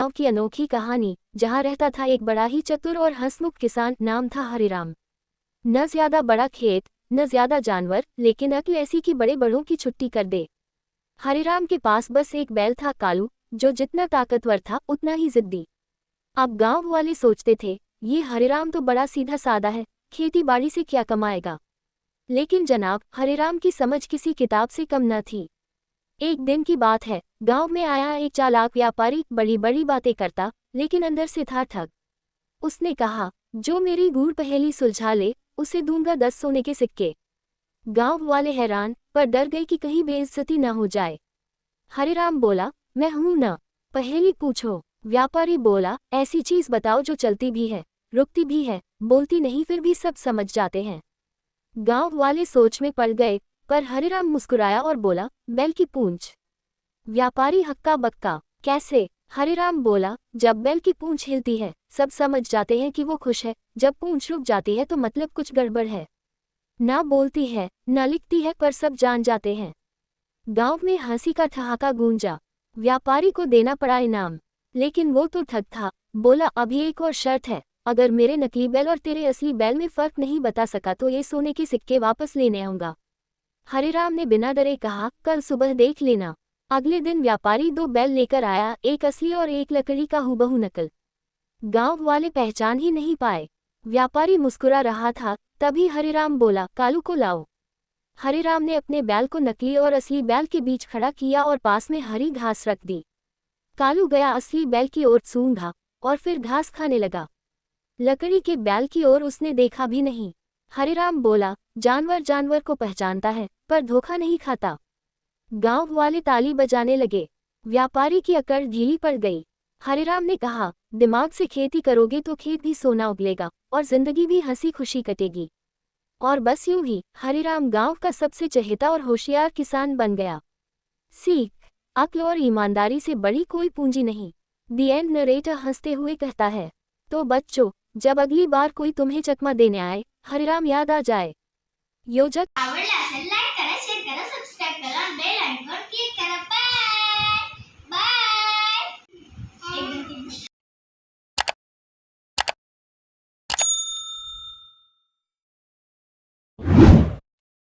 गांव की अनोखी कहानी, जहां रहता था एक बड़ा ही चतुर और हंसमुख किसान। नाम था हरिराम। न ज्यादा बड़ा खेत, न ज्यादा जानवर, लेकिन अक्ल ऐसी कि बड़े बड़ों की छुट्टी कर दे। हरिराम के पास बस एक बैल था, कालू, जो जितना ताकतवर था उतना ही जिद्दी। अब गांव वाले सोचते थे, ये हरिराम तो बड़ा सीधा सादा है, खेती बाड़ी से क्या कमाएगा। लेकिन जनाब, हरिराम की समझ किसी किताब से कम न थी। एक दिन की बात है, गांव में आया एक चालाक व्यापारी, बड़ी बड़ी बातें करता, लेकिन अंदर से था ठग। उसने कहा, जो मेरी गूढ़ पहेली सुलझा ले, उसे दूंगा 10 सोने के सिक्के। गांव वाले हैरान, पर डर गए कि कहीं बेइज्जती न हो जाए। हरिराम बोला, मैं हूं न, पहेली पूछो। व्यापारी बोला, ऐसी चीज बताओ जो चलती भी है, रुकती भी है, बोलती नहीं, फिर भी सब समझ जाते हैं। गांव वाले सोच में पड़ गए, पर हरिराम मुस्कुराया और बोला, बैल की पूंछ। व्यापारी हक्का बक्का, कैसे? हरिराम बोला, जब बैल की पूंछ हिलती है, सब समझ जाते हैं कि वो खुश है, जब पूंछ रुक जाती है तो मतलब कुछ गड़बड़ है। ना बोलती है, ना लिखती है, पर सब जान जाते हैं। गांव में हंसी का ठहाका गूंजा। व्यापारी को देना पड़ा इनाम, लेकिन वो तो ठग था। बोला, अभी एक और शर्त है, अगर मेरे नकली बैल और तेरे असली बैल में फर्क नहीं बता सका तो ये सोने के सिक्के वापस लेने आऊंगा। हरिराम ने बिना डरे कहा, कल सुबह देख लेना। अगले दिन व्यापारी 2 बैल लेकर आया, एक असली और एक लकड़ी का हूबहू नकल। गांव वाले पहचान ही नहीं पाए। व्यापारी मुस्कुरा रहा था, तभी हरिराम बोला, कालू को लाओ। हरिराम ने अपने बैल को नकली और असली बैल के बीच खड़ा किया और पास में हरी घास रख दी। कालू गया असली बैल की ओर, सूंघा और फिर घास खाने लगा। लकड़ी के बैल की ओर उसने देखा भी नहीं। हरिराम बोला, जानवर जानवर को पहचानता है, पर धोखा नहीं खाता। गांव वाले ताली बजाने लगे। व्यापारी की अकड़ ढीली पड़ गई। हरिराम ने कहा, दिमाग से खेती करोगे तो खेत भी सोना उगलेगा और जिंदगी भी हंसी खुशी कटेगी। और बस यूं ही हरिराम गांव का सबसे चहेता और होशियार किसान बन गया। सीख, अक्ल और ईमानदारी से बड़ी कोई पूंजी नहीं। दी एंड। नरेटर हंसते हुए कहता है, तो बच्चों, जब अगली बार कोई तुम्हें चकमा देने आए, हरिराम याद आ जाए। योजक।